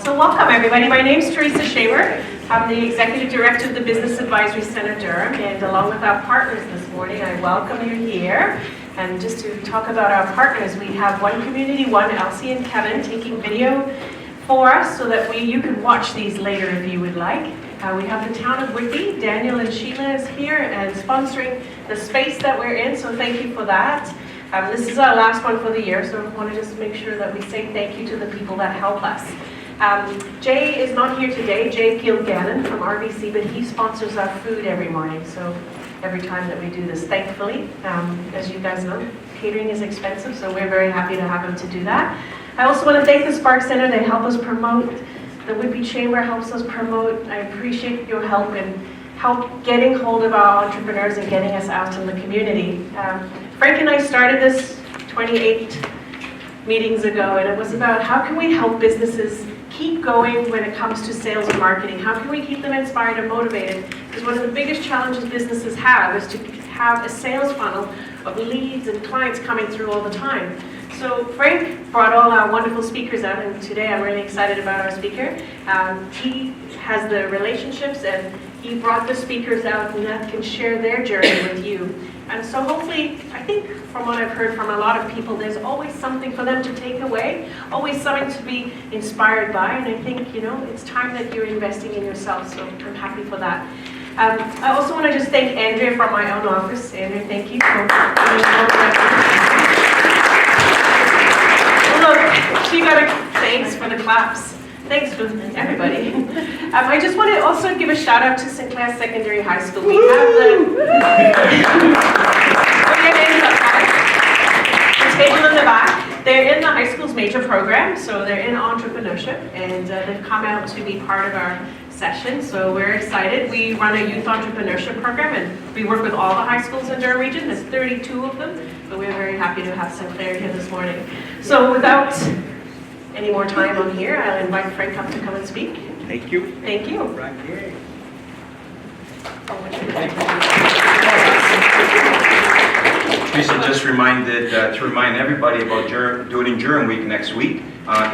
So welcome everybody. My name is Teresa Shaver. I'm the Executive Director of the Business Advisory Center Durham, and along with our partners this morning, I welcome you here. And just to talk about our partners, we have One Community One, Elsie and Kevin, taking video for us so that you can watch these later if you would like. We have the town of Whitby. Daniel and Sheila is here and sponsoring the space that we're in, so thank you for that. This is our last one for the year, so I want to just make sure that we say thank you to the people that help us. Jay is not here today, Jay Gilgannon from RBC, but he sponsors our food every morning, so every time that we do this, thankfully. As you guys know, catering is expensive, so we're very happy to have him to do that. I also want to thank the Spark Center. They help us promote. The Whitby Chamber helps us promote. I appreciate your help in getting hold of our entrepreneurs and getting us out in the community. Frank and I started this 28 meetings ago, and it was about how can we help businesses keep going when it comes to sales and marketing? How can we keep them inspired and motivated? Because one of the biggest challenges businesses have is to have a sales funnel of leads and clients coming through all the time. So Frank brought all our wonderful speakers out, and today I'm really excited about our speaker. He has the relationships, and he brought the speakers out and that can share their journey with you. And so hopefully, I think from what I've heard from a lot of people, there's always something for them to take away, always something to be inspired by, and I think, it's time that you're investing in yourself, so I'm happy for that. I also want to just thank Andrea from my own office. Andrea, thank you for Look, she got a thanks for the claps. Thanks for everybody. I just want to also give a shout out to Sinclair Secondary High School. We have the table in the back. They're in the high school's major program, so they're in entrepreneurship, and they've come out to be part of our session, so we're excited. We run a youth entrepreneurship program, and we work with all the high schools in Durham region. There's 32 of them, but we're very happy to have Sinclair here this morning. So without any more time on here, I'll invite Frank up to come and speak. Thank you. Thank you. Right here. Teresa just reminded to remind everybody about doing Durham Week next week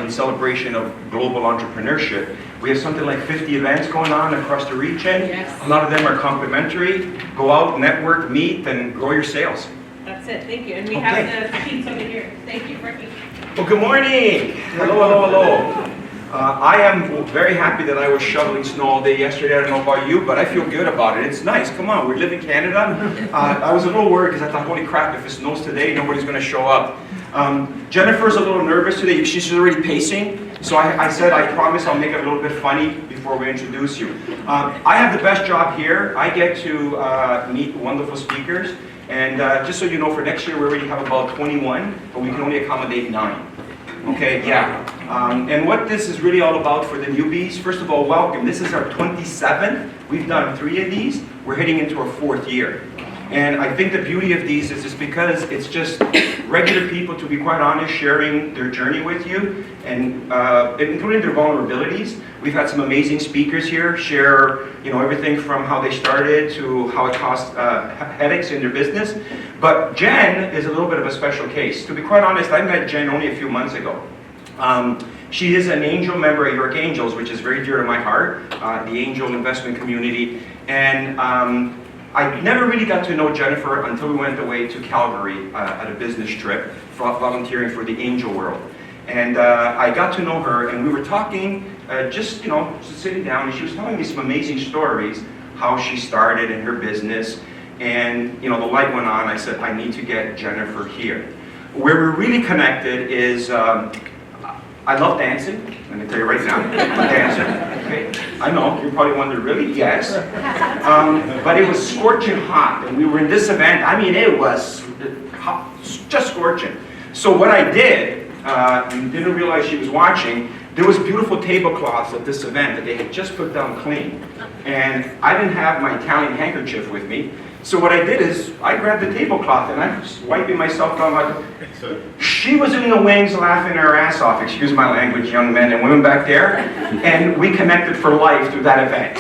in celebration of global entrepreneurship. We have something like 50 events going on across the region. Yes. A lot of them are complimentary. Go out, network, meet, and grow your sales. That's it. Thank you. And we have the sheets over here. Thank you, Frankie. Well, good morning. Hello. I am very happy that I was shoveling snow all day yesterday. I don't know about you, but I feel good about it. It's nice. Come on, we live in Canada. I was a little worried because I thought, holy crap, if it snows today, nobody's going to show up. Jennifer's a little nervous today. She's already pacing. So I said, I promise I'll make it a little bit funny before we introduce you. I have the best job here. I get to meet wonderful speakers. And just so you know, for next year, we already have about 21, but we can only accommodate 9. Okay, yeah. And what this is really all about for the newbies, first of all, welcome. This is our 27th. We've done 3 of these. We're heading into our 4th year. And I think the beauty of these is just because it's just regular people, to be quite honest, sharing their journey with you, and including their vulnerabilities. We've had some amazing speakers here share, everything from how they started to how it caused headaches in their business. But Jen is a little bit of a special case. To be quite honest, I met Jen only a few months ago. She is an angel member at York Angels, which is very dear to my heart, the angel investment community. And I never really got to know Jennifer until we went away to Calgary at a business trip, volunteering for the angel world. And I got to know her, and we were talking, just sitting down, and she was telling me some amazing stories, how she started in her business. And the light went on. I said, I need to get Jennifer here. Where we're really connected is, I love dancing. Let me tell you right now, I'm a dancer. Okay. I know, you probably wonder, really? Yes. But it was scorching hot, and we were in this event. I mean, it was hot, just scorching. So what I did, didn't realize she was watching, there was beautiful tablecloths at this event that they had just put down clean. And I didn't have my Italian handkerchief with me, So what I did is, I grabbed the tablecloth and I was wiping myself down like, she was in the wings laughing her ass off, excuse my language, young men and women back there, and we connected for life through that event.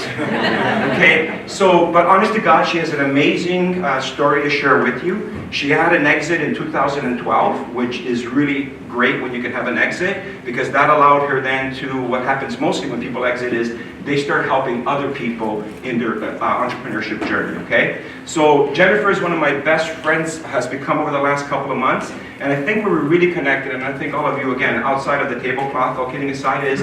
Okay, so, but honest to God, she has an amazing story to share with you. She had an exit in 2012, which is really great when you can have an exit, because that allowed her then to, what happens mostly when people exit is, they start helping other people in their entrepreneurship journey, okay? So Jennifer is one of my best friends, has become over the last couple of months, and I think we were really connected, and I think all of you, again, outside of the tablecloth, all kidding aside, is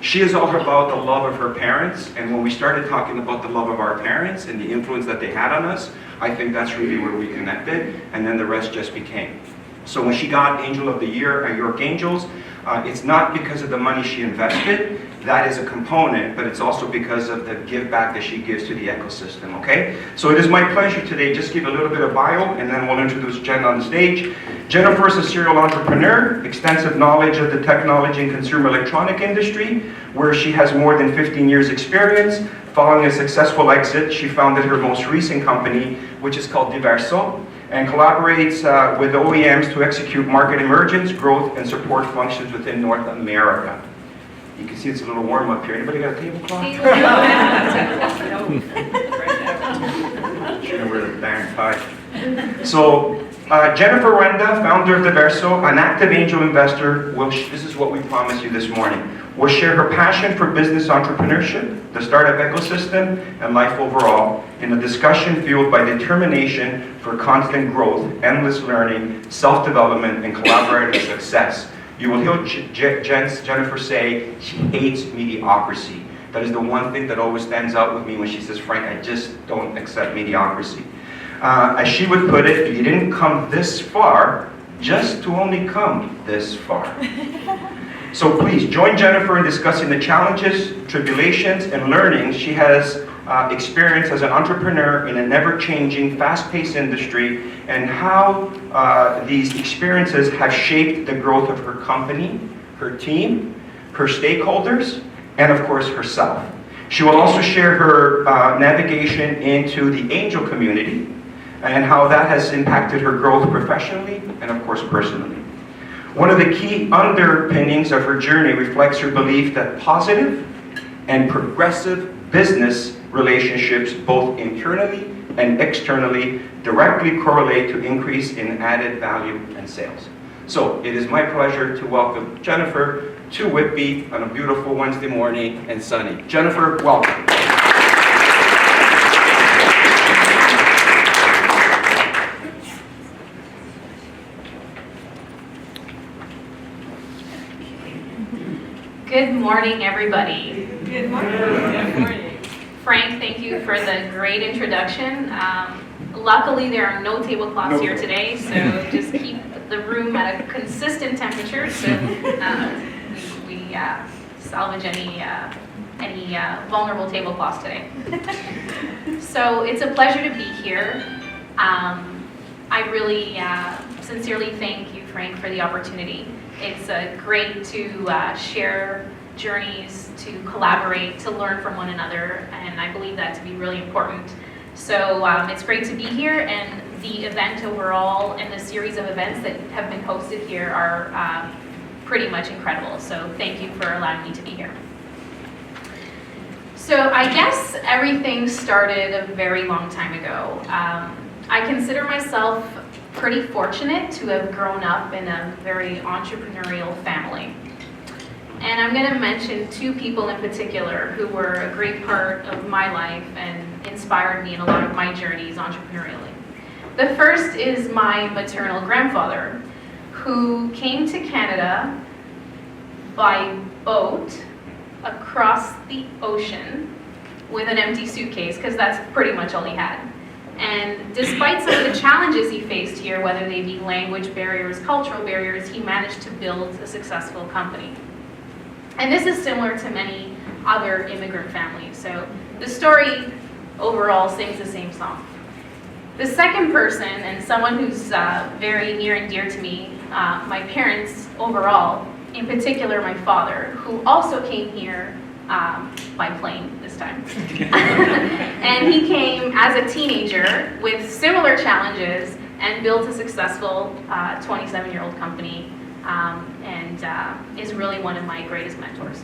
she is all about the love of her parents, and when we started talking about the love of our parents and the influence that they had on us, I think that's really where we connected, and then the rest just became. So when she got Angel of the Year at York Angels, it's not because of the money she invested, that is a component, but it's also because of the give back that she gives to the ecosystem, okay? So it is my pleasure today, just give a little bit of bio, and then we'll introduce Jen on the stage. Jennifer is a serial entrepreneur, extensive knowledge of the technology and consumer electronic industry, where she has more than 15 years experience. Following a successful exit, she founded her most recent company, which is called Diverso, and collaborates with OEMs to execute market emergence, growth, and support functions within North America. You can see it's a little warm up here. Anybody got a tablecloth? Should have wear the darn tie. So, Jennifer Renda, founder of Diverso, an active angel investor, this is what we promised you this morning, will share her passion for business entrepreneurship, the startup ecosystem, and life overall in a discussion fueled by determination for constant growth, endless learning, self-development, and collaborative success. You will hear Jennifer say she hates mediocrity. That is the one thing that always stands out with me when she says, Frank, I just don't accept mediocrity. As she would put it, you didn't come this far just to only come this far. So please join Jennifer in discussing the challenges, tribulations, and learnings she has experienced as an entrepreneur in a never-changing, fast-paced industry, and how these experiences have shaped the growth of her company, her team, her stakeholders, and of course herself. She will also share her navigation into the angel community and how that has impacted her growth professionally and of course personally. One of the key underpinnings of her journey reflects her belief that positive and progressive business relationships, both internally and externally, directly correlate to increase in added value and sales. So it is my pleasure to welcome Jennifer to Whitby on a beautiful Wednesday morning and sunny. Jennifer, welcome. Good morning, everybody. Good morning. Good morning. Frank, thank you for the great introduction. Luckily, there are no tablecloths here today, so just keep the room at a consistent temperature so we salvage any vulnerable tablecloths today. So it's a pleasure to be here. I really sincerely thank you, Frank, for the opportunity. It's great to share journeys, to collaborate, to learn from one another, and I believe that to be really important. So it's great to be here, and the event overall and the series of events that have been hosted here are pretty much incredible. So thank you for allowing me to be here. So I guess everything started a very long time ago. I consider myself pretty fortunate to have grown up in a very entrepreneurial family. And I'm going to mention two people in particular who were a great part of my life and inspired me in a lot of my journeys entrepreneurially. The first is my maternal grandfather, who came to Canada by boat across the ocean with an empty suitcase, because that's pretty much all he had. And despite some of the challenges he faced here, whether they be language barriers, cultural barriers, he managed to build a successful company. And this is similar to many other immigrant families. So the story overall sings the same song. The second person, and someone who's very near and dear to me, my parents overall, in particular my father, who also came here by plane this time. And he came as a teenager with similar challenges and built a successful 27-year-old company, and is really one of my greatest mentors.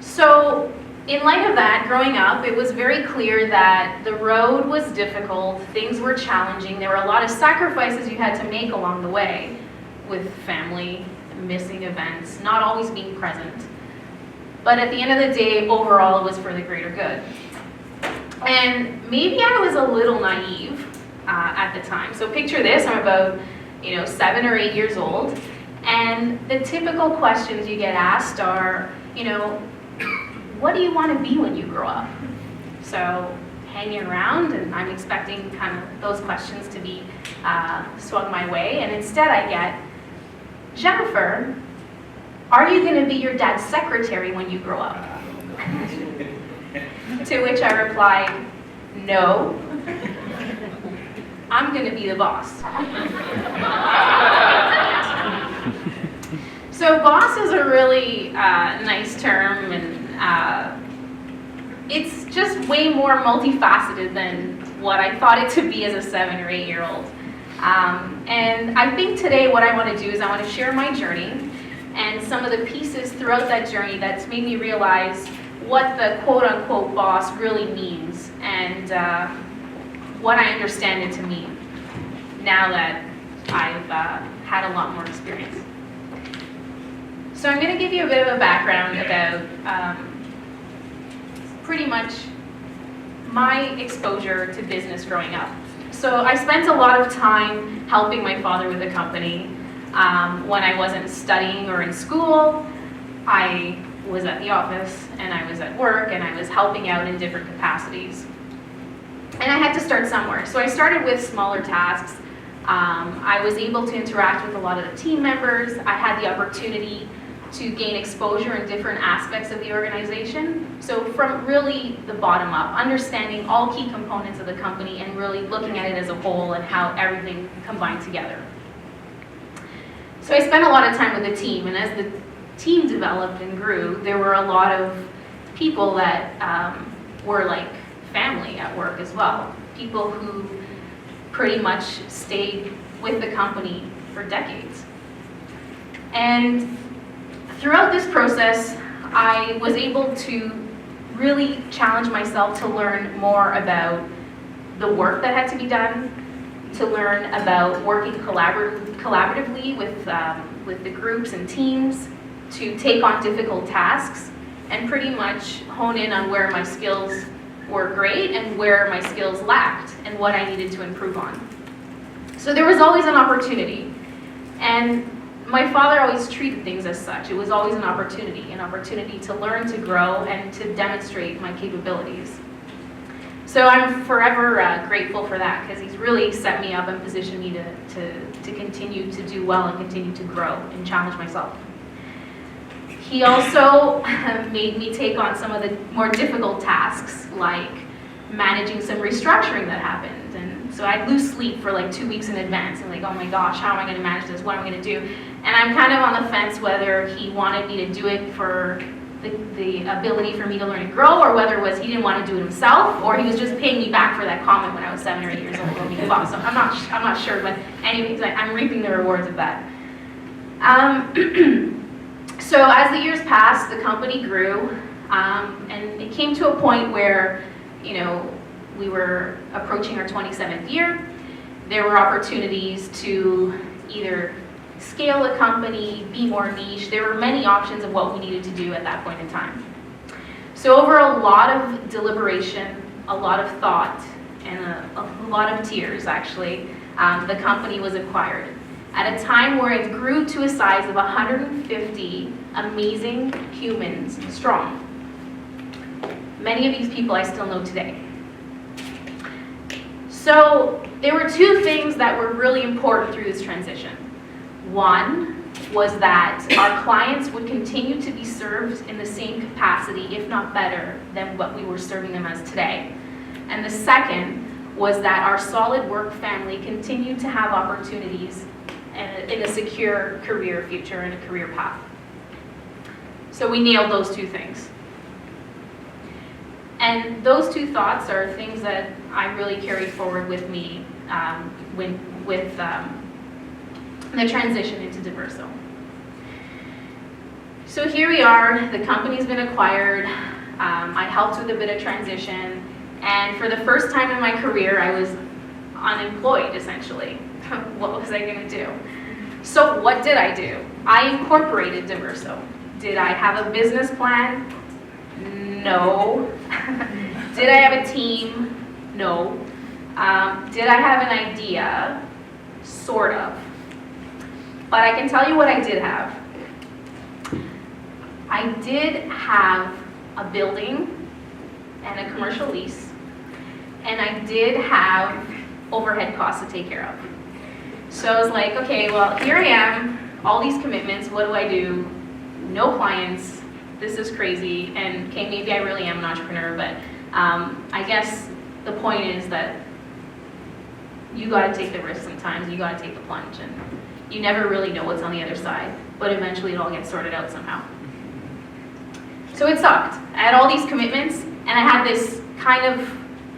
So in light of that, growing up, it was very clear that the road was difficult, things were challenging, there were a lot of sacrifices you had to make along the way with family, missing events, not always being present. But at the end of the day, overall, it was for the greater good. And maybe I was a little naive at the time. So picture this, I'm about 7 or 8 years old, and the typical questions you get asked are, what do you want to be when you grow up? So hanging around, and I'm expecting kind of those questions to be swung my way, and instead I get, Jennifer, are you going to be your dad's secretary when you grow up? To which I replied, no, I'm going to be the boss. So boss is a really nice term, and it's just way more multifaceted than what I thought it to be as a 7 or 8 year old. And I think today what I want to do is I want to share my journey and some of the pieces throughout that journey that's made me realize what the quote-unquote boss really means, and what I understand it to mean now that I've had a lot more experience. So I'm going to give you a bit of a background about pretty much my exposure to business growing up. So I spent a lot of time helping my father with the company. When I wasn't studying or in school, I was at the office, and I was at work, and I was helping out in different capacities. And I had to start somewhere. So I started with smaller tasks. I was able to interact with a lot of the team members. I had the opportunity to gain exposure in different aspects of the organization. So from really the bottom up, understanding all key components of the company and really looking at it as a whole and how everything combined together. So I spent a lot of time with the team, and as the team developed and grew, there were a lot of people that were like family at work as well. People who pretty much stayed with the company for decades. And throughout this process, I was able to really challenge myself to learn more about the work that had to be done, to learn about working collaboratively with the groups and teams, to take on difficult tasks, and pretty much hone in on where my skills were great and where my skills lacked and what I needed to improve on. So there was always an opportunity. And my father always treated things as such. It was always an opportunity to learn, to grow, and to demonstrate my capabilities. So I'm forever grateful for that, because he's really set me up and positioned me to continue to do well and continue to grow and challenge myself. He also made me take on some of the more difficult tasks, like managing some restructuring that happened. And so I'd lose sleep for like 2 weeks in advance, and like, oh my gosh, how am I going to manage this? What am I going to do? And I'm kind of on the fence whether he wanted me to do it for the ability for me to learn and grow, or whether it was he didn't want to do it himself, or he was just paying me back for that comment when I was 7 or 8 years old about being a boss. So I'm not sure, but anyways, I'm reaping the rewards of that. So as the years passed, the company grew, and it came to a point where, we were approaching our 27th year. There were opportunities to either scale the company, be more niche. There were many options of what we needed to do at that point in time. So over a lot of deliberation, a lot of thought, and a lot of tears, actually, the company was acquired at a time where it grew to a size of 150 amazing humans strong. Many of these people I still know today. So there were two things that were really important through this transition. One was that our clients would continue to be served in the same capacity, if not better, than what we were serving them as today. And the second was that our solid work family continued to have opportunities in a secure career future and a career path. So we nailed those two things. And those two thoughts are things that I really carried forward with me with the transition into Diverso. So here we are, the company's been acquired, I helped with a bit of transition, and for the first time in my career, I was unemployed, essentially. What was I gonna do? So what did I do? I incorporated Diverso. Did I have a business plan? No. Did I have a team? No. Did I have an idea? Sort of. But I can tell you what I did have. I did have a building and a commercial lease, and I did have overhead costs to take care of. So I was like, okay, well, here I am, all these commitments, what do I do? No clients, this is crazy, and okay, maybe I really am an entrepreneur, but I guess the point is that you gotta take the risk sometimes, you gotta take the plunge, and you never really know what's on the other side, but eventually it all gets sorted out somehow. So it sucked. I had all these commitments, and I had this kind of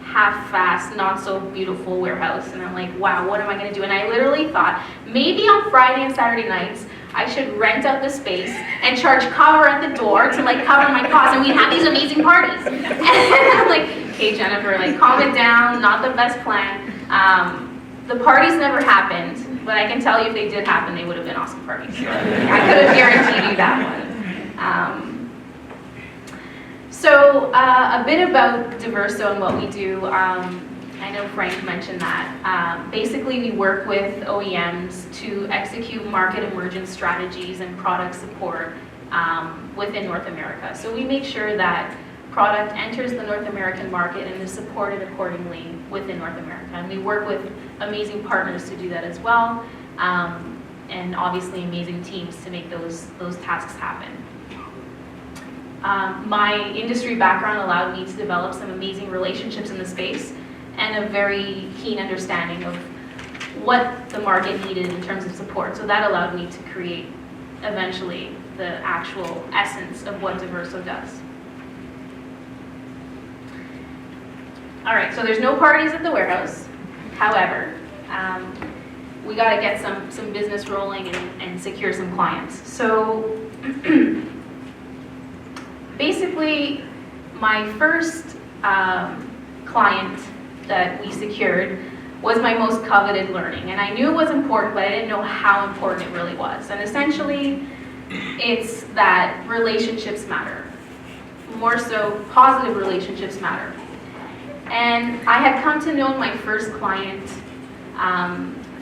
half-assed, not so beautiful warehouse, and I'm like, wow, what am I gonna do? And I literally thought, maybe on Friday and Saturday nights, I should rent out the space and charge cover at the door to like cover my costs, and we'd have these amazing parties. And I'm like, okay, Jennifer, like calm it down, not the best plan. The parties never happened, but I can tell you if they did happen, they would have been awesome parties. So I could have guaranteed you that one. So a bit about Diverso and what we do. I know Frank mentioned that. Basically, we work with OEMs to execute market emergence strategies and product support within North America. So we make sure that product enters the North American market and is supported accordingly within North America. And we work with amazing partners to do that as well, and obviously amazing teams to make those tasks happen. My industry background allowed me to develop some amazing relationships in the space and a very keen understanding of what the market needed in terms of support. So that allowed me to create, eventually, the actual essence of what Diverso does. All right, so there's no parties at the warehouse. However, we got to get some business rolling and secure some clients. So basically, my first client that we secured was my most coveted learning. And I knew it was important, but I didn't know how important it really was. And essentially, it's that relationships matter. More so, positive relationships matter. And I had come to know my first client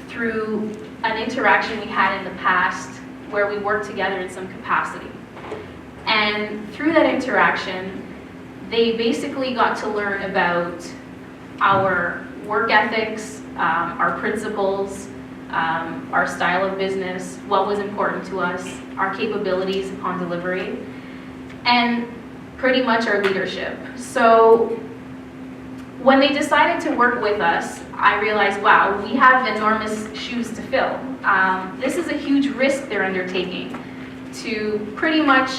through an interaction we had in the past where we worked together in some capacity. And through that interaction, they basically got to learn about our work ethics, our principles, our style of business, what was important to us, our capabilities upon delivery, and pretty much our leadership. So when they decided to work with us, I realized, wow, we have enormous shoes to fill. This is a huge risk they're undertaking to pretty much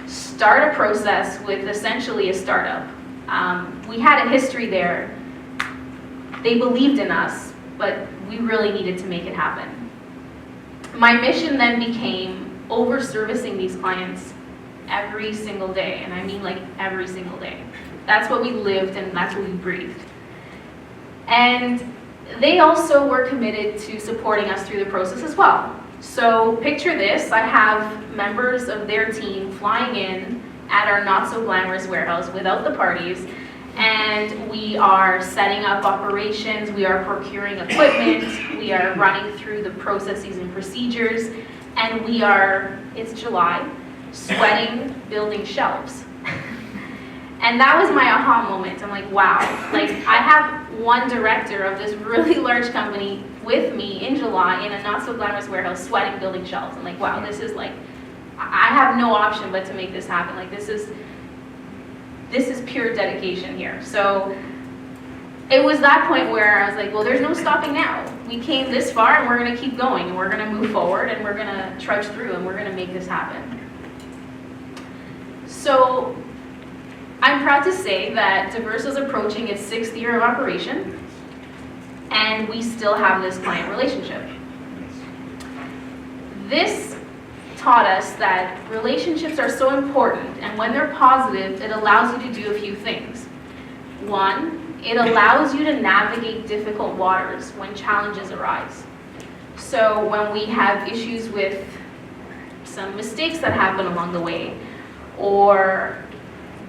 start a process with essentially a startup. We had a history there. They believed in us, but we really needed to make it happen. My mission then became over-servicing these clients every single day, and I mean like every single day. That's what we lived and that's what we breathed. And they also were committed to supporting us through the process as well. So picture this, I have members of their team flying in at our not-so-glamorous warehouse without the parties, and we are setting up operations, we are procuring equipment, we are running through the processes and procedures, and we are, it's July, sweating, building shelves. And that was my aha moment. I'm like, wow, like I have one director of this really large company with me in July in a not-so-glamorous warehouse sweating, building shelves. I'm like, wow, this is like, I have no option but to make this happen. Like this is pure dedication here. So it was that point where I was like, well, there's no stopping now. We came this far and we're gonna keep going and we're gonna move forward and we're gonna trudge through and we're gonna make this happen. So I'm proud to say that Diverso is approaching its 6th year of operation, and we still have this client relationship. This taught us that relationships are so important, and when they're positive, it allows you to do a few things. One, it allows you to navigate difficult waters when challenges arise. So when we have issues with some mistakes that happen along the way, or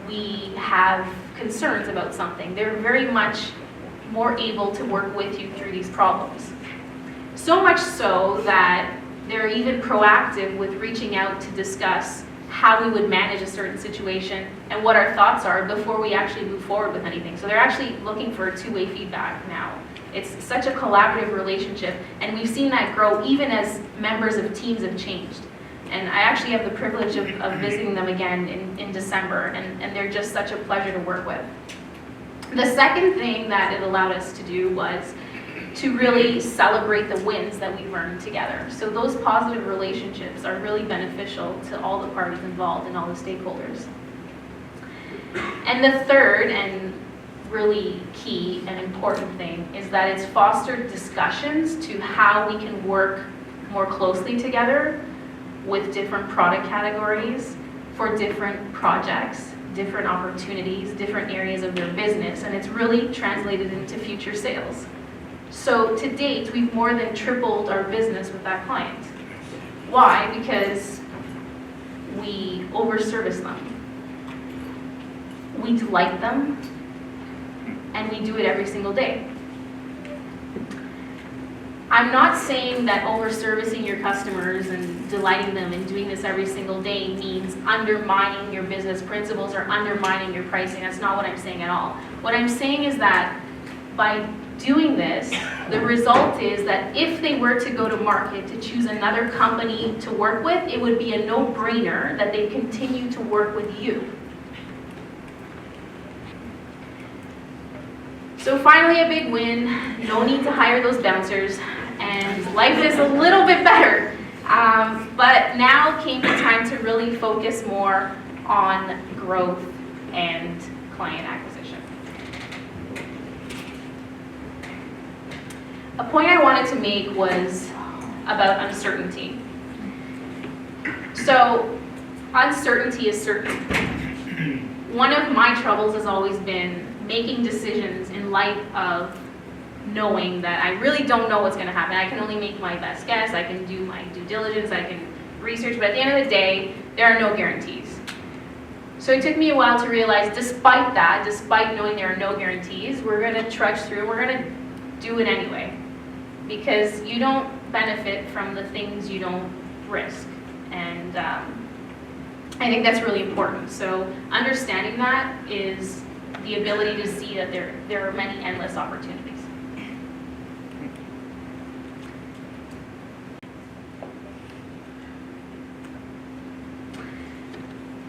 we have concerns about something, they're very much more able to work with you through these problems. So much so that they're even proactive with reaching out to discuss how we would manage a certain situation and what our thoughts are before we actually move forward with anything. So they're actually looking for two-way feedback now. It's such a collaborative relationship, and we've seen that grow even as members of teams have changed. And I actually have the privilege of visiting them again in December, and they're just such a pleasure to work with. The second thing that it allowed us to do was to really celebrate the wins that we've earned together. So those positive relationships are really beneficial to all the parties involved and all the stakeholders. And the third and really key and important thing is that it's fostered discussions to how we can work more closely together with different product categories for different projects, different opportunities, different areas of their business, and it's really translated into future sales. So to date, we've more than tripled our business with that client. Why? Because we overservice them. We delight them, and we do it every single day. I'm not saying that overservicing your customers and delighting them and doing this every single day means undermining your business principles or undermining your pricing. That's not what I'm saying at all. What I'm saying is that by doing this, the result is that if they were to go to market to choose another company to work with, it would be a no-brainer that they continue to work with you. So finally, a big win. No need to hire those bouncers, and life is a little bit better. But now came the time to really focus more on growth and client acquisition. A point I wanted to make was about uncertainty. So uncertainty is certain. One of my troubles has always been making decisions in light of knowing that I really don't know what's going to happen. I can only make my best guess, I can do my due diligence, I can research, but at the end of the day, there are no guarantees. So it took me a while to realize, despite that, despite knowing there are no guarantees, we're going to trudge through, we're going to do it anyway. Because you don't benefit from the things you don't risk. And I think that's really important. So understanding that is the ability to see that there are many endless opportunities.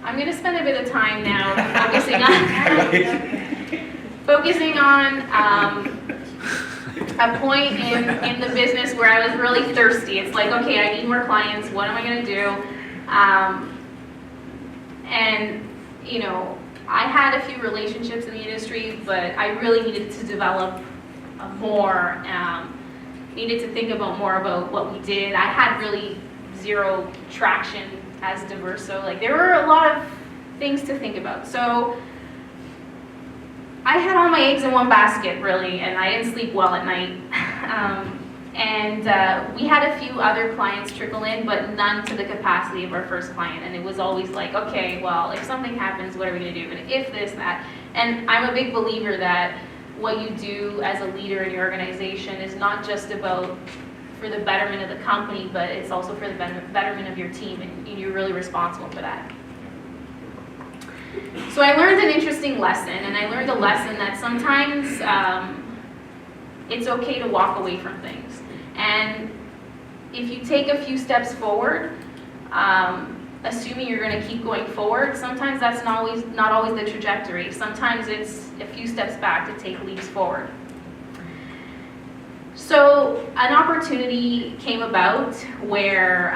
I'm going to spend a bit of time now focusing on a point in the business where I was really thirsty. It's like, okay, I need more clients. What am I going to do? And, you know, I had a few relationships in the industry, but I really needed to develop more, needed to think about more about what we did. I had really zero traction as Diverso. Like, there were a lot of things to think about. So I had all my eggs in one basket, really, and I didn't sleep well at night. We had a few other clients trickle in, but none to the capacity of our first client. And it was always like, okay, well, if something happens, what are we going to do? And if this, that. And I'm a big believer that what you do as a leader in your organization is not just about for the betterment of the company, but it's also for the betterment of your team, and you're really responsible for that. So I learned an interesting lesson, and I learned a lesson that sometimes it's okay to walk away from things. And if you take a few steps forward, assuming you're going to keep going forward, sometimes that's not always the trajectory. Sometimes it's a few steps back to take leaps forward. So an opportunity came about where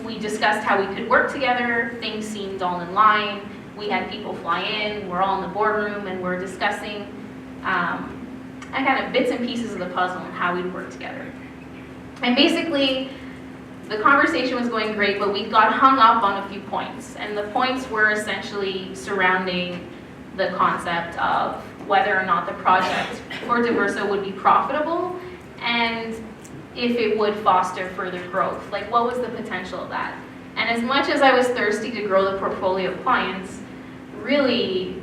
we We discussed how we could work together. Things seemed all in line. We had people fly in. We're all in the boardroom, and we're discussing kind of bits and pieces of the puzzle and how we'd work together. And basically, the conversation was going great, but we got hung up on a few points. And the points were essentially surrounding the concept of whether or not the project for Diverso would be profitable and if it would foster further growth. Like, what was the potential of that? And as much as I was thirsty to grow the portfolio of clients, really,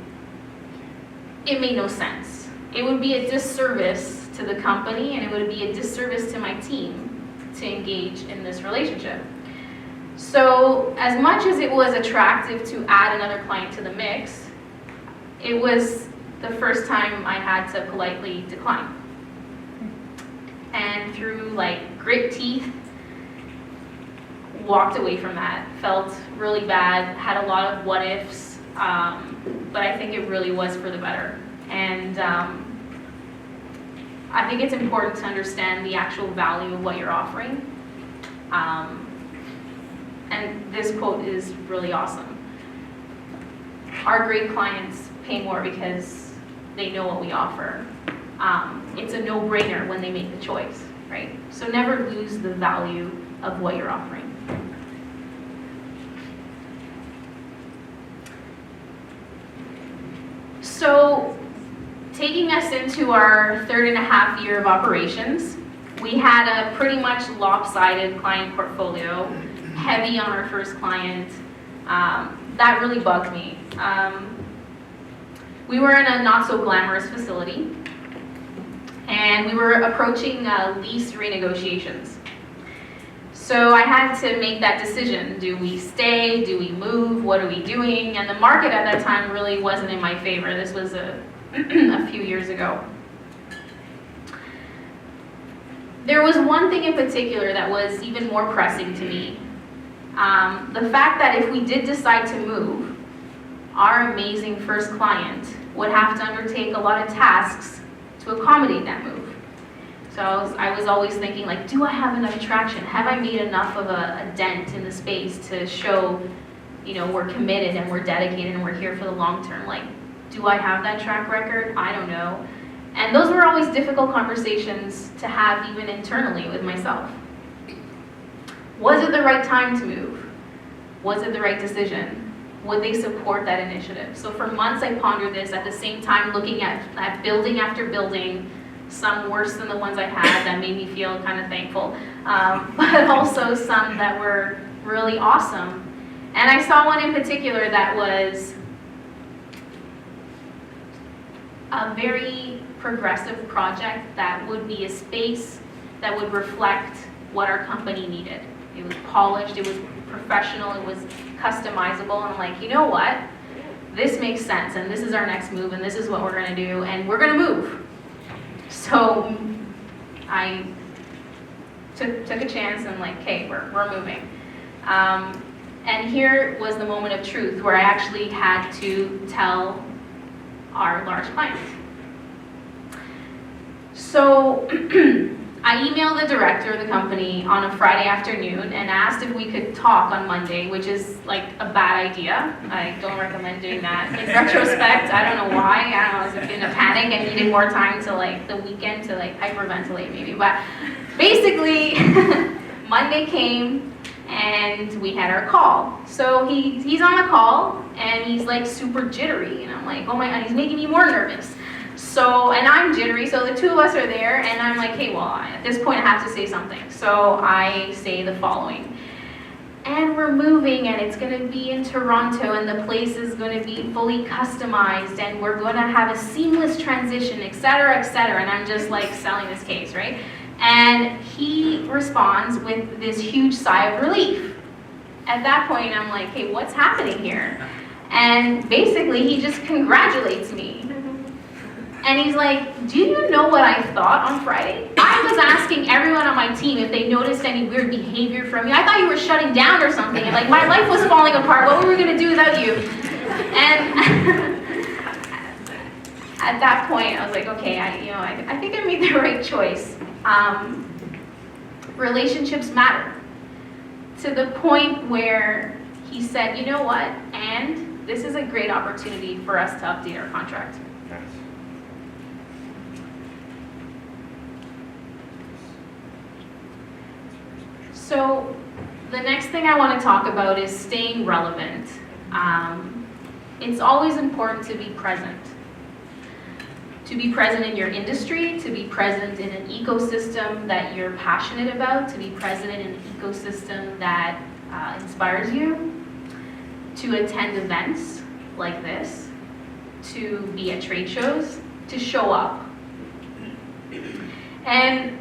it made no sense. It would be a disservice to the company, and it would be a disservice to my team to engage in this relationship. So as much as it was attractive to add another client to the mix, it was the first time I had to politely decline. And through like grit teeth, walked away from that. Felt really bad, had a lot of what ifs, but I think it really was for the better. And I think it's important to understand the actual value of what you're offering. And this quote is really awesome. Our great clients pay more because they know what we offer. It's a no-brainer when they make the choice, right? So never lose the value of what you're offering. So, taking us into our 3.5 year of operations, we had a pretty much lopsided client portfolio, heavy on our first client. That really bugged me. We were in a not so glamorous facility, and we were approaching lease renegotiations. So I had to make that decision. Do we stay? Do we move? What are we doing? And the market at that time really wasn't in my favor. This was a few years ago. There was one thing in particular that was even more pressing to me. The fact that if we did decide to move, our amazing first client would have to undertake a lot of tasks to accommodate that move. So I was always thinking, like, do I have enough traction? Have I made enough of a dent in the space to show, we're committed and we're dedicated and we're here for the long term? Like, do I have that track record? I don't know. And those were always difficult conversations to have even internally with myself. Was it the right time to move? Was it the right decision? Would they support that initiative? So for months I pondered this, at the same time looking at building after building, some worse than the ones I had that made me feel kind of thankful, but also some that were really awesome. And I saw one in particular that was a very progressive project that would be a space that would reflect what our company needed. It was polished, it was professional, it was customizable, and I'm like, you know what? This makes sense, and this is our next move, and this is what we're gonna do, and we're gonna move. So I took a chance and like, okay, we're moving. And here was the moment of truth where I actually had to tell our large client. So I emailed the director of the company on a Friday afternoon and asked if we could talk on Monday, which is like a bad idea. I don't recommend doing that. In retrospect, I don't know why. I don't know, I was in a panic and needed more time to like the weekend to like hyperventilate maybe. But basically, Monday came and we had our call. So he's on the call and he's like super jittery. And I'm like, oh my God, he's making me more nervous. So, and I'm jittery, so the two of us are there, and I'm like, hey, well, at this point I have to say something. So I say the following. And we're moving, and it's going to be in Toronto, and the place is going to be fully customized, and we're going to have a seamless transition, et cetera, and I'm just like selling this case, right? And he responds with this huge sigh of relief. At that point, I'm like, hey, what's happening here? And basically, he just congratulates me. And he's like, do you know what I thought on Friday? I was asking everyone on my team if they noticed any weird behavior from you. I thought you were shutting down or something. And like, my life was falling apart. What were we gonna do without you? And at that point, I was like, okay, I think I made the right choice. Relationships matter. to the point where he said, you know what, and this is a great opportunity for us to update our contract. Nice. So the next thing I want to talk about is staying relevant. It's always important to be present. To be present in your industry, to be present in an ecosystem that you're passionate about, to be present in an ecosystem that inspires you, to attend events like this, to be at trade shows, to show up. And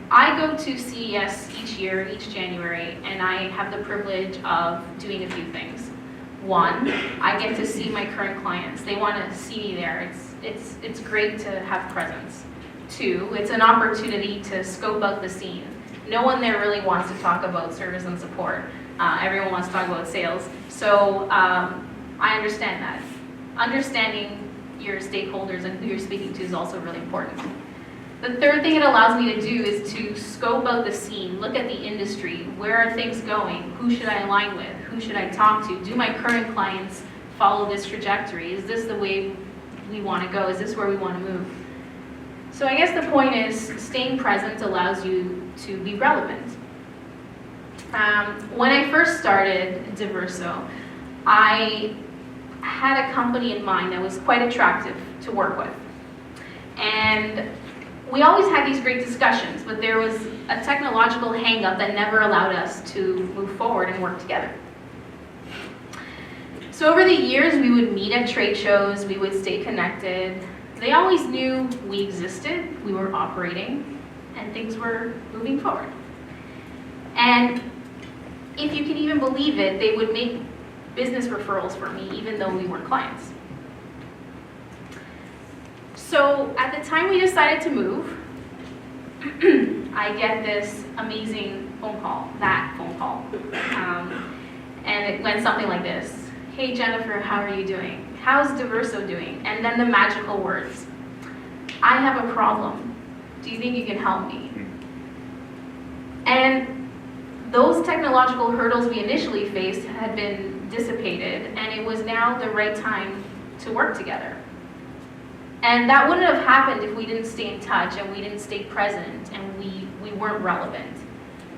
I go to CES each year, each January, and I have the privilege of doing a few things. One, I get to see my current clients. They want to see me there. It's great to have presence. Two, it's an opportunity to scope out the scene. No one there really wants to talk about service and support. Everyone wants to talk about sales. So I understand that. Understanding your stakeholders and who you're speaking to is also really important. The third thing it allows me to do is to scope out the scene, look at the industry, where are things going, who should I align with, who should I talk to, do my current clients follow this trajectory, is this the way we want to go, is this where we want to move? So I guess the point is staying present allows you to be relevant. When I first started Diverso, I had a company in mind that was quite attractive to work with. And we always had these great discussions, but there was a technological hang-up that never allowed us to move forward and work together. So over the years, we would meet at trade shows, we would stay connected. They always knew we existed, we were operating, and things were moving forward. And if you can even believe it, they would make business referrals for me, even though we weren't clients. So at the time we decided to move, I get this amazing phone call, and it went something like this. Hey Jennifer, how are you doing? How's Diverso doing? And then the magical words. I have a problem. Do you think you can help me? And those technological hurdles we initially faced had been dissipated, and it was now the right time to work together. And that wouldn't have happened if we didn't stay in touch and we didn't stay present and we weren't relevant.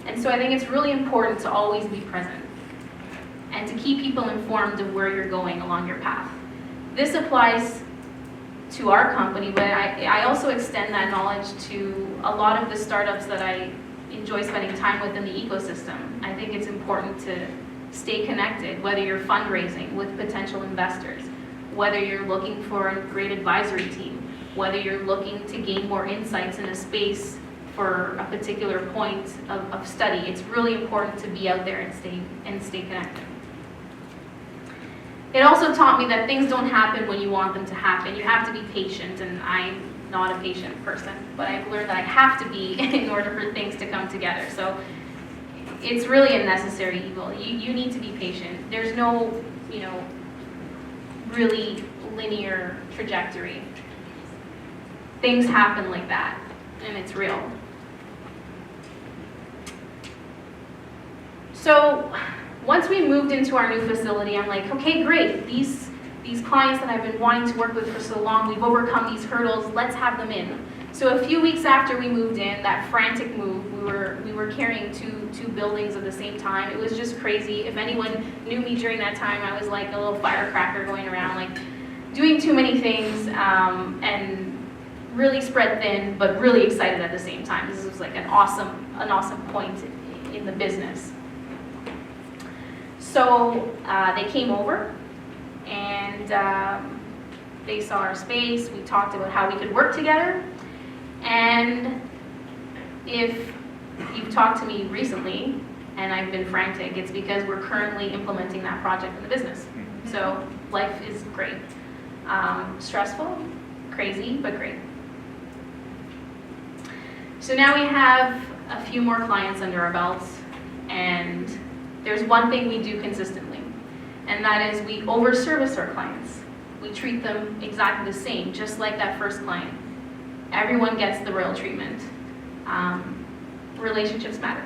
And so I think it's really important to always be present and to keep people informed of where you're going along your path. This applies to our company, but I also extend that knowledge to a lot of the startups that I enjoy spending time with in the ecosystem. I think it's important to stay connected, whether you're fundraising with potential investors, whether you're looking for a great advisory team, whether you're looking to gain more insights in a space for a particular point of study. It's really important to be out there and stay connected. It also taught me that things don't happen when you want them to happen. You have to be patient, and I'm not a patient person, but I've learned that I have to be in order for things to come together. So it's really a necessary evil. You need to be patient. There's no, really linear trajectory. Things happen like that, and it's real. So once we moved into our new facility, I'm like, okay, great. These clients that I've been wanting to work with for so long, we've overcome these hurdles, let's have them in. So a few weeks after we moved in, that frantic move, we were carrying two buildings at the same time. It was just crazy. If anyone knew me during that time, I was like a little firecracker going around, like doing too many things, and really spread thin, but really excited at the same time. This was like an awesome point in the business. So they came over, and they saw our space. We talked about how we could work together. And if you've talked to me recently, and I've been frantic, it's because we're currently implementing that project in the business. So life is great. Stressful, crazy, but great. So now we have a few more clients under our belts, and there's one thing we do consistently, and that is we overservice our clients. We treat them exactly the same, just like that first client. Everyone gets the royal treatment. Relationships matter.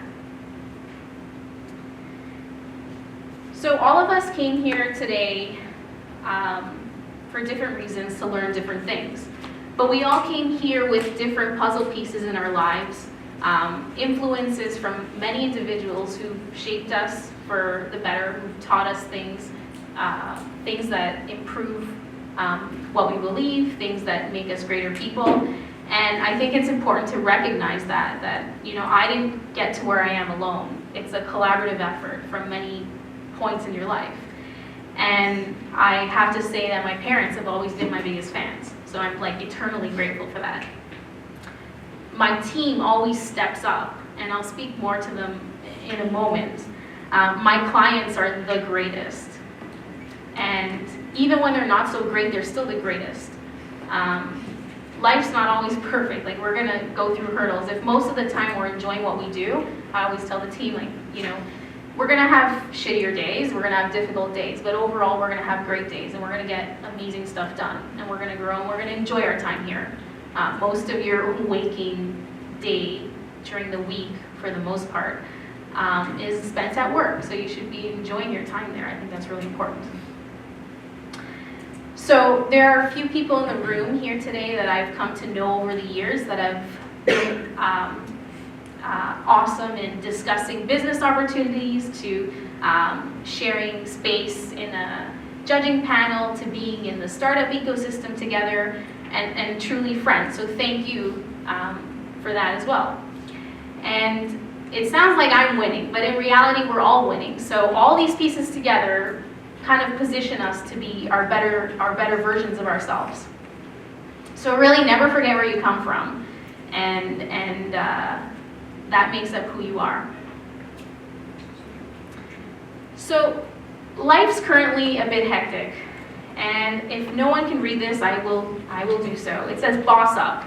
So all of us came here today for different reasons to learn different things. But we all came here with different puzzle pieces in our lives, influences from many individuals who shaped us for the better, who've taught us things, things that improve what we believe, things that make us greater people. And I think it's important to recognize that I didn't get to where I am alone. It's a collaborative effort from many points in your life. And I have to say that my parents have always been my biggest fans. So I'm like eternally grateful for that. My team always steps up, and I'll speak more to them in a moment. My clients are the greatest. And even when they're not so great, they're still the greatest. Life's not always perfect. Like, we're gonna go through hurdles. If most of the time we're enjoying what we do, I always tell the team, we're gonna have shittier days, we're gonna have difficult days, but overall we're gonna have great days, and we're gonna get amazing stuff done, and we're gonna grow, and we're gonna enjoy our time here. Most of your waking day during the week, for the most part, is spent at work, so you should be enjoying your time there. I think that's really important. So there are a few people in the room here today that I've come to know over the years that have been awesome in discussing business opportunities, to sharing space in a judging panel, to being in the startup ecosystem together, and truly friends. So thank you for that as well. And it sounds like I'm winning, but in reality we're all winning. So all these pieces together kind of position us to be our better versions of ourselves. So really never forget where you come from, and that makes up who you are. So life's currently a bit hectic, and if no one can read this, I will do so. It says boss up,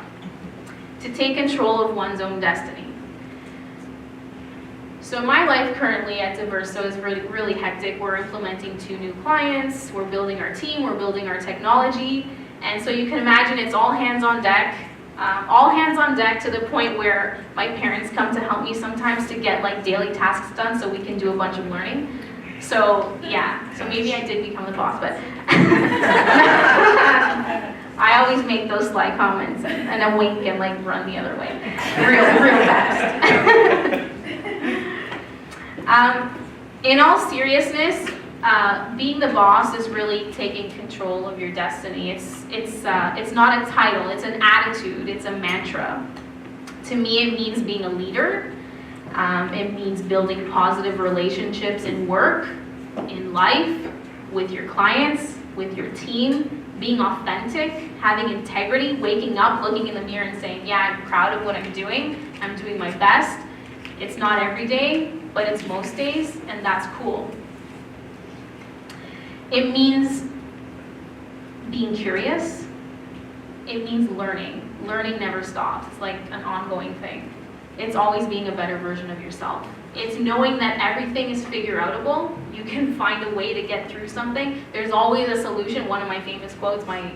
to take control of one's own destiny. So my life currently at Diverso is really, really hectic. We're implementing 2 new clients, we're building our team, we're building our technology, and so you can imagine it's all hands on deck. All hands on deck, to the point where my parents come to help me sometimes to get like daily tasks done so we can do a bunch of learning. So yeah, so maybe I did become the boss, but I always make those sly comments and a wink and like run the other way, real fast. In all seriousness, being the boss is really taking control of your destiny. It's not a title, it's an attitude, it's a mantra. To me, it means being a leader. It means building positive relationships in work, in life, with your clients, with your team, being authentic, having integrity, waking up, looking in the mirror and saying, yeah, I'm proud of what I'm doing my best. It's not every day, but it's most days, and that's cool. It means being curious. It means learning. Learning never stops. It's like an ongoing thing. It's always being a better version of yourself. It's knowing that everything is figure-outable. You can find a way to get through something. There's always a solution. One of my famous quotes, my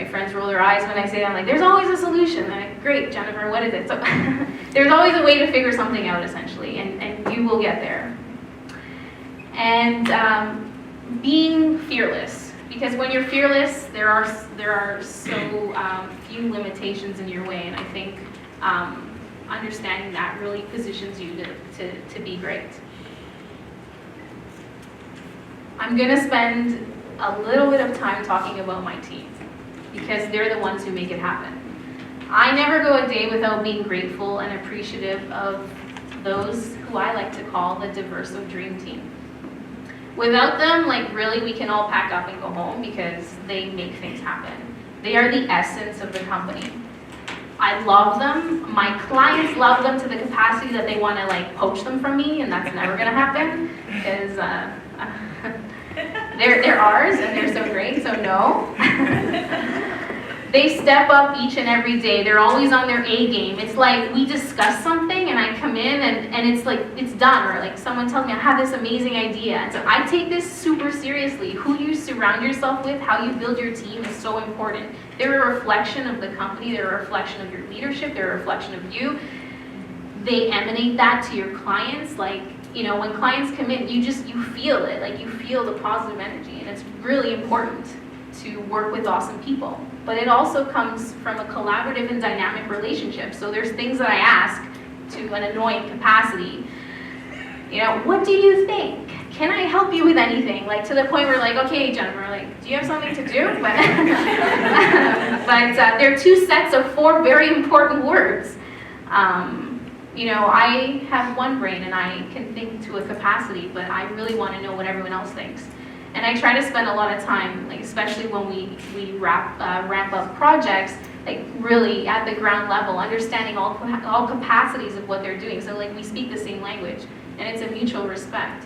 friends roll their eyes when I say that. I'm like, there's always a solution. And I'm like, great, Jennifer, what is it? So there's always a way to figure something out, essentially, and you will get there. And being fearless, because when you're fearless, there are so few limitations in your way, and I think understanding that really positions you to be great. I'm going to spend a little bit of time talking about my team, because they're the ones who make it happen. I never go a day without being grateful and appreciative of those who I like to call the Diverso Dream Team. Without them, like really, we can all pack up and go home, because they make things happen. They are the essence of the company. I love them. My clients love them to the capacity that they want to like poach them from me, and that's never gonna happen, because they're ours and they're so great, so no. They step up each and every day. They're always on their A game. It's like we discuss something and I come in and it's like, it's done. Or like someone tells me I have this amazing idea. And so I take this super seriously. Who you surround yourself with, how you build your team is so important. They're a reflection of the company. They're a reflection of your leadership. They're a reflection of you. They emanate that to your clients. Like you know, when clients come in, you feel it, like you feel the positive energy, and it's really important to work with awesome people. But it also comes from a collaborative and dynamic relationship. So there's things that I ask to an annoying capacity. You know, what do you think? Can I help you with anything? Like to the point where like, okay, Jennifer, like, do you have something to do? But there are two sets of 4 very important words. You know, I have one brain and I can think to a capacity, but I really want to know what everyone else thinks. And I try to spend a lot of time, like especially when we ramp up projects, like really at the ground level, understanding all capacities of what they're doing. So like we speak the same language, and it's a mutual respect.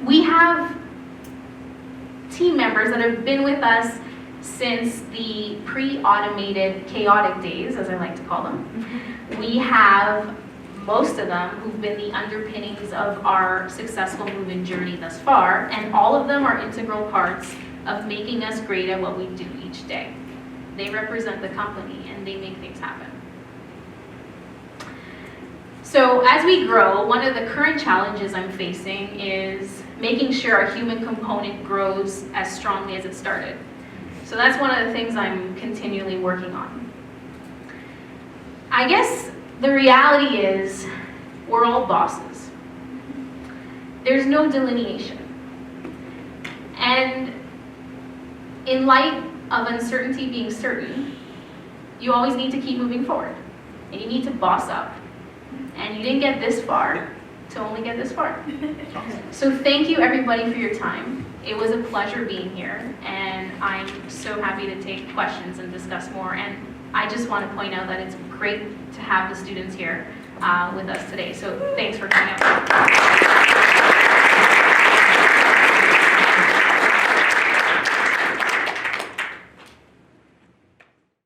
We have team members that have been with us since the pre-automated chaotic days, as I like to call them. We have most of them who've been the underpinnings of our successful move-in journey thus far, and all of them are integral parts of making us great at what we do each day. They represent the company and they make things happen. So as we grow, one of the current challenges I'm facing is making sure our human component grows as strongly as it started. So that's one of the things I'm continually working on. I guess the reality is we're all bosses. There's no delineation. And in light of uncertainty being certain, you always need to keep moving forward. And you need to boss up. And you didn't get this far to only get this far. So thank you everybody for your time. It was a pleasure being here, and I'm so happy to take questions and discuss more. And I just want to point out that it's great to have the students here with us today. So thanks for coming out.